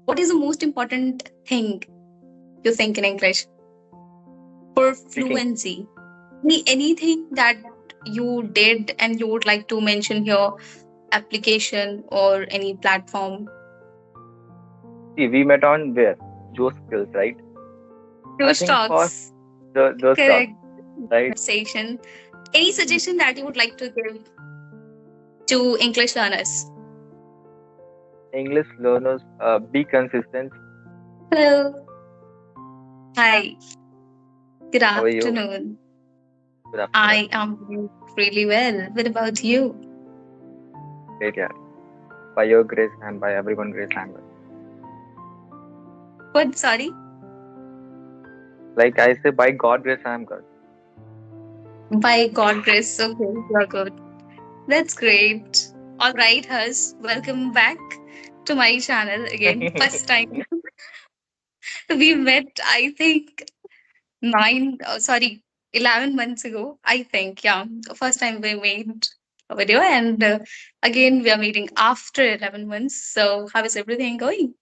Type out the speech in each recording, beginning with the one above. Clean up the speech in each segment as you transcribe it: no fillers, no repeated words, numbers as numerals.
What is the most important thing you think in English for Speaking. fluency? Anything that you did and you would like to mention here, application or any platform? See, we met on where? Joe skills, right? I Two think for stocks, the stuff, correct right? conversation. Any suggestion that you would like to give to English learners? English learners, be consistent. Hello. Hi. Good How are you? afternoon. Good afternoon. I am doing really well. What about you? Great, yeah. By your grace and by everyone grace, I'm good. What? Sorry. Like I say, by God grace, I'm good. By God grace. Okay, you're good. That's great. All right, Hers. Welcome back to my channel again. First time we met, I think 11 months ago. I think, yeah. First time we made a video, and again we are meeting after 11 months. So, how is everything going?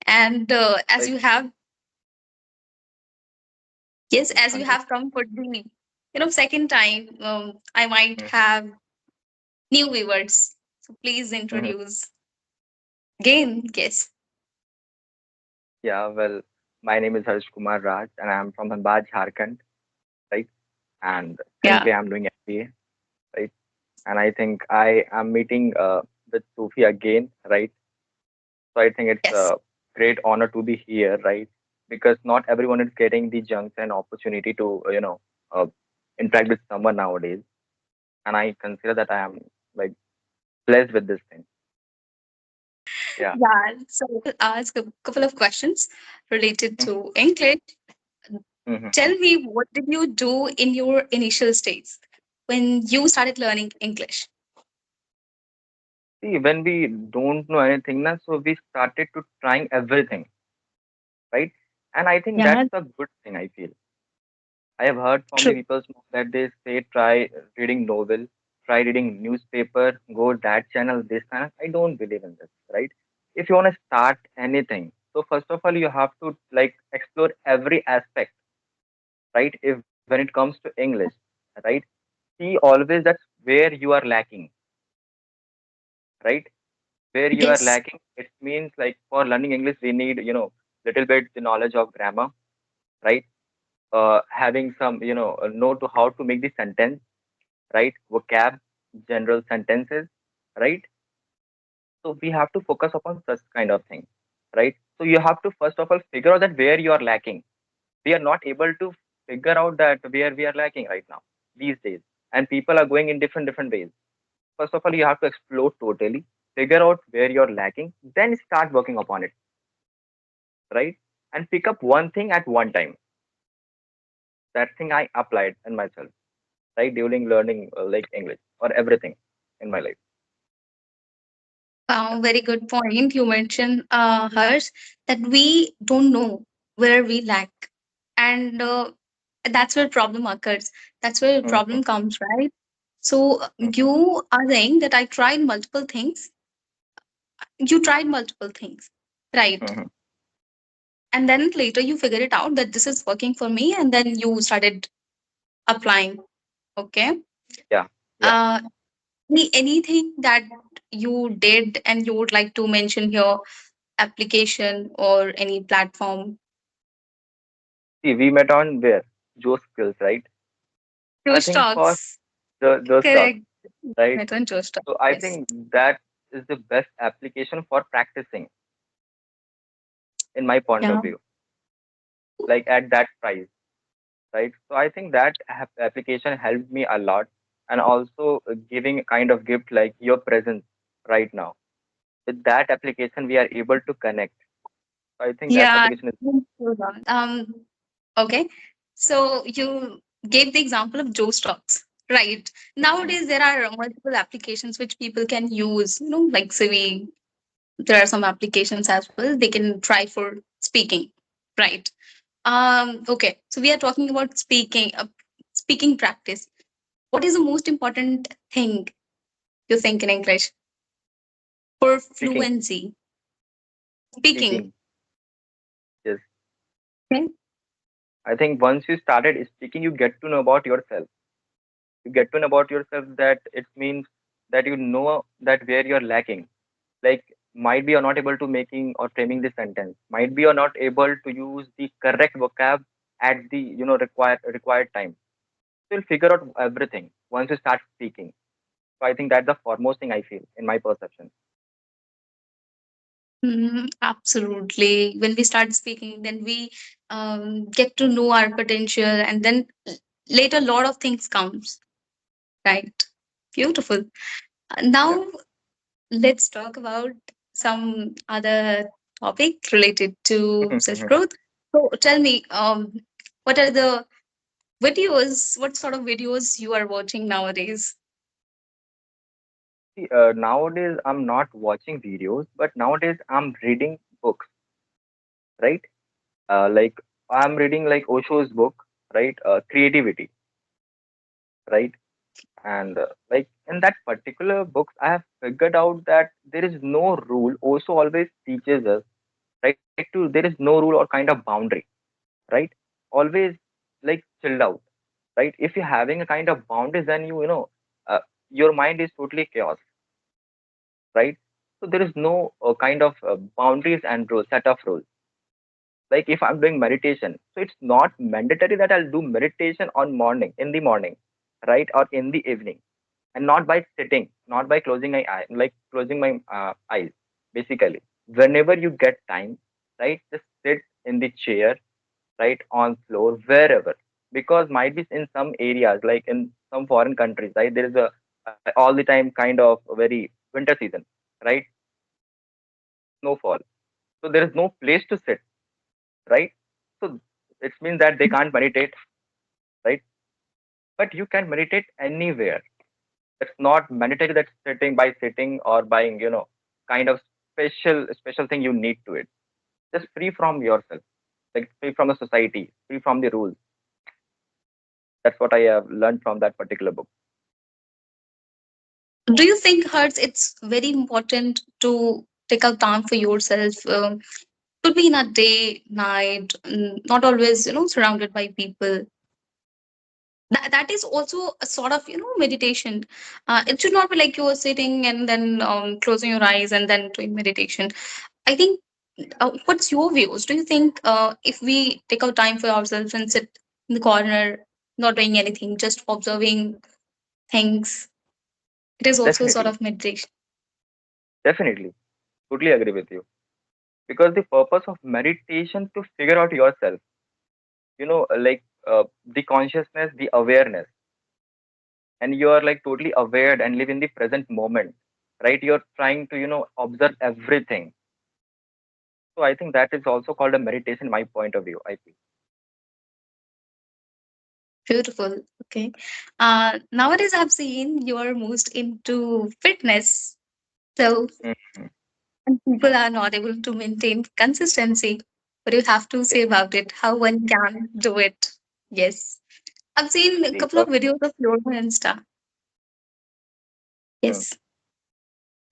And as Like, you have, yes, as you continue. have come for the, second time, I might Mhm. have new viewers. So, please Mhm. introduce again. Yes. Yeah, well, my name is Harsh Kumar Raj, and I'm from Dhanbad, Jharkhand, right? And Yeah. currently, I'm doing MBA, right? And I think I am meeting with Sufi again, right? So I think it's Yes. a great honor to be here, right? Because not everyone is getting the chance and opportunity to, interact with someone nowadays. And I consider that I am like blessed with this thing. Yeah. Yeah. So, I will ask a couple of questions related Mhm. to English. Mhm. Tell me, what did you do in your initial stage when you started learning English? See, when we don't know anything, na, so we started to trying everything, right? And I think Yeah, that's a good thing, I feel. I have heard from the true. people that they say try reading novel, try reading newspaper, go that channel, this channel. I don't believe in this, right? If you want to start anything, so first of all you have to like explore every aspect, right? If when it comes to English, right? See always that's where you are lacking, right? Where you are Yes. lacking, it means like for learning English we need, little bit the knowledge of grammar, right? Having some, know to how to make the sentence, right? Vocab, general sentences, right? So we have to focus upon such kind of thing, right? So you have to first of all figure out that where you are lacking. We are not able to figure out that where we are lacking right now these days, and people are going in different ways. First of all, you have to explore totally, figure out where you're lacking, then start working upon it, right? And pick up one thing at one time. That thing I applied in myself, right, during learning like English or everything in my life. Very good point. You mentioned, Harsh, that we don't know where we lack. And that's where problem occurs. That's where Mm-hmm. problem comes, right? So Mm-hmm. you are saying that I tried multiple things. You tried multiple things, right? Mm-hmm. And then later you figure it out that this is working for me, and then you started applying. Okay. Yeah. Yeah. Uh, anything that you did and you would like to mention here, application or any platform? See, we met on where? Joe skills, right? Two I think for stocks. the stuff, Correct. right? Met on two stocks. So I Yes. think that is the best application for practicing, in my point of Yeah. view, like at that price, right? So I think that application helped me a lot, and also giving a kind of gift like your presence right now. With that application, we are able to connect. So I think that Yeah. application is. Okay. So you gave the example of Joe stocks, right? Mhm. Nowadays there are multiple applications which people can use, like Civi. There are some applications as well they can try for speaking, right? Okay, so we are talking about speaking practice. What is the most important thing you think in English for Speaking, fluency? Speaking. speaking. Okay. I think once you started speaking, you get to know about yourself. You get to know about yourself that it means that you know that where you're lacking. Like might be you're not able to making or framing the sentence. Might be you're not able to use the correct vocab at the required time. So you'll figure out everything once you start speaking. So I think that's the foremost thing I feel in my perception. Absolutely. When we start speaking, then we get to know our potential, and then later, a lot of things comes. Right. Beautiful. Yeah. Now let's talk about some other topic related to self growth. So tell me, what are the videos? What sort of videos you are watching nowadays? See, nowadays I'm not watching videos, but nowadays I'm reading books, right? Like I'm reading like Osho's book, right? Creativity, right? And like in that particular books, I have figured out that there is no rule. Osho always teaches us, right? To there is no rule or kind of boundary, right? Always like chilled out, right? If you're having a kind of boundaries, then uh, your mind is totally chaos, right? So there is no kind of boundaries and rules, set of rules. Like if I'm doing meditation, so it's not mandatory that I'll do meditation on morning in the morning, right, or in the evening, and not by sitting, not by closing my eye, like closing my eyes. Basically, whenever you get time, right, just sit in the chair, right, on floor, wherever. Because might be in some areas, like in some foreign countries, right, there is a all the time kind of a very winter season, right, snowfall. So there is no place to sit, right? So it means that they can't meditate, right? But you can meditate anywhere. It's not mandatory that sitting or buying, kind of special thing you need to it. Just free from yourself, like free from the society, free from the rules. That's what I have learned from that particular book. Do you think, Hertz, it's very important to take out time for yourself? Could be in a day, night, not always, surrounded by people. That is also a sort of, meditation. It should not be like you're sitting and then closing your eyes and then doing meditation. I think, what's your views? Do you think if we take out time for ourselves and sit in the corner, not doing anything, just observing things, it is also sort Definitely, of meditation? definitely, totally agree with you. Because the purpose of meditation to figure out yourself, like the consciousness, the awareness, and you are like totally aware and live in the present moment, right? You're trying to observe everything. So I think that is also called a meditation, my point of view, I feel. Beautiful. Okay. Nowadays, I've seen you're most into fitness. So Mhm. people are not able to maintain consistency. What do you have to Yes, say about it? How one can do it? Yes. I've seen a see, couple of videos of yours on Insta. mm. Yes.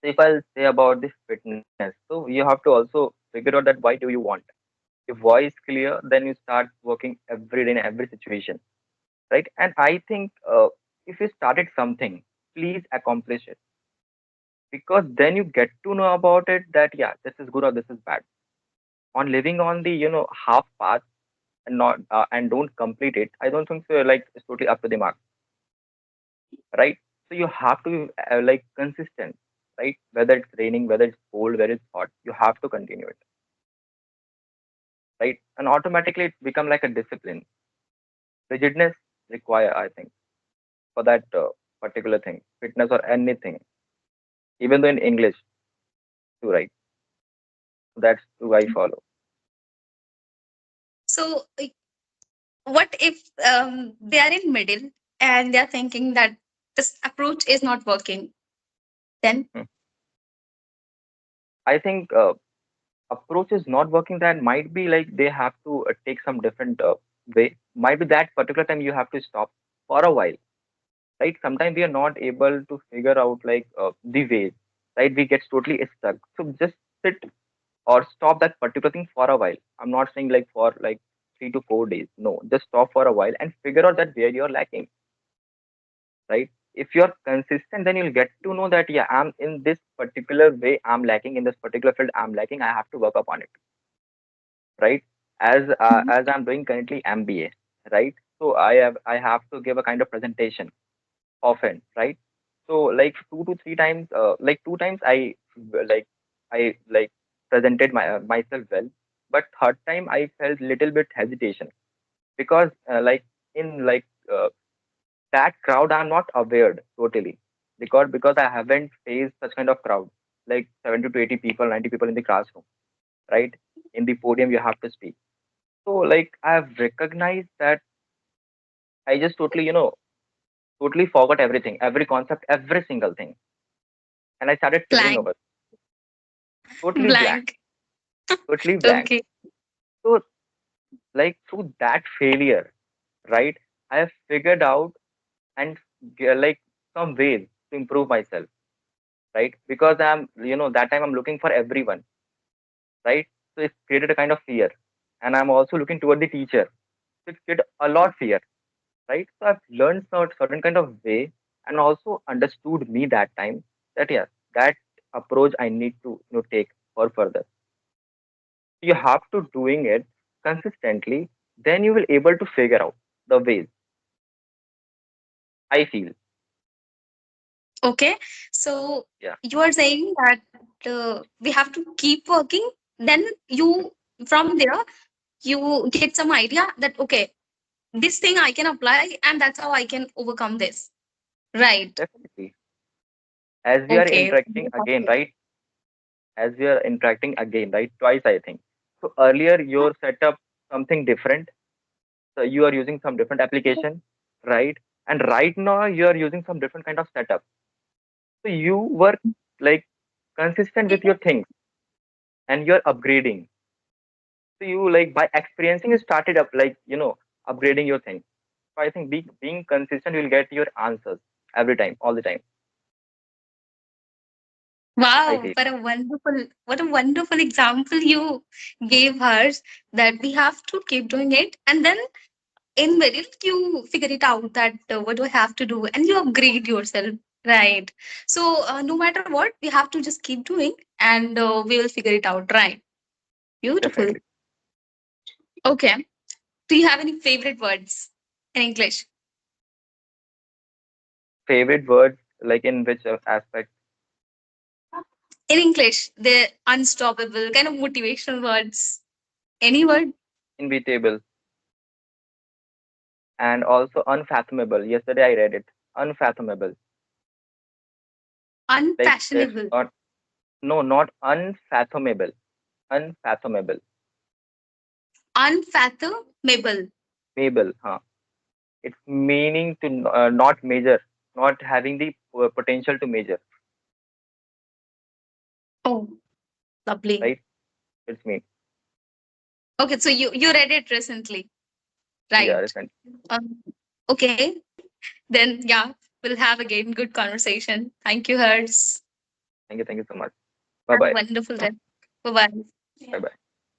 So if I'll say about this fitness, so you have to also figure out that why do you want. If why is clear, then you start working every day in every situation, right? And I think if you started something, please accomplish it, because then you get to know about it that yeah, this is good or this is bad. On living on the half path and not and don't complete it, I don't think so. Like it's totally up to the mark, right? So you have to be like consistent, right? Whether it's raining, whether it's cold, whether it's hot, you have to continue it, right? And automatically it become like a discipline. Rigidness require, I think, for that particular thing, fitness or anything, even though in English too, right? That's who I follow. So, what if they are in middle and they are thinking that this approach is not working? Then, Hmm. I think approach is not working. That might be like they have to take some different way. Might be that particular time you have to stop for a while, right? Sometimes we are not able to figure out like the ways, right? We get totally stuck. So just sit or stop that particular thing for a while. I'm not saying like for like 3 to 4 days. No, just stop for a while and figure out that where you're lacking, right? If you're consistent, then you'll get to know that, yeah, I'm in this particular way, I'm lacking in this particular field, I'm lacking, I have to work upon it, right? As I'm doing currently MBA, right? So I have to give a kind of presentation often, right? So like 2 to 3 times, like 2 times like I presented myself well, but third time I felt little bit hesitation because in that crowd I'm not aware totally, because I haven't faced such kind of crowd, like 70 to 80 people, 90 people in the classroom, right? In the podium you have to speak. So like I've recognized that I just totally forgot everything, every concept, every single thing, and I started figuring Blank. over, totally blank, Blank. totally blank. Okay. So like through that failure, right, I have figured out and like some ways to improve myself, right? Because that time I'm looking for everyone, right? So it created a kind of fear, and I'm also looking toward the teacher. So it created a lot fear, right? So I've learned certain kind of way, and also understood me that time that yeah, that approach I need to take for further. You have to doing it consistently, then you will able to figure out the ways. I feel. Okay. So Yeah, you are saying that we have to keep working. Then you, from there, you get some idea that, okay, this thing I can apply, and that's how I can overcome this. Right. definitely. As we are Okay. interacting again, right? As we are interacting again, right? Twice, I think. So earlier, your setup something different. So you are using some different application, right? And right now, you are using some different kind of setup. So you were like consistent with your things, and you're upgrading. So you like by experiencing, you started up upgrading your things. So I think being consistent, you'll get your answers every time, all the time. I Wow, feel. what a wonderful example you gave her, that we have to keep doing it, and then in middle you figure it out that what do I have to do, and you upgrade yourself, right? So no matter what, we have to just keep doing, and we will figure it out, right? Beautiful. Definitely. Okay. Do you have any favorite words in English? Favorite words, like in which aspect? In English, the unstoppable kind of motivational words. Any word? Inevitable and also unfathomable. Yesterday I read it. Unfathomable. Like if Unfashionable. not, no, not unfathomable. Unfathomable. Unfathomable. Mabel, huh? It's meaning to not measure, not having the potential to measure, Oh, lovely. right? It's mean. Okay, so you read it recently, Yeah, right? recent. Um, okay, then yeah, we'll have again good conversation. Thank you, Hertz. Thank you so much. Bye Have a bye. wonderful day. Bye bye. Bye bye.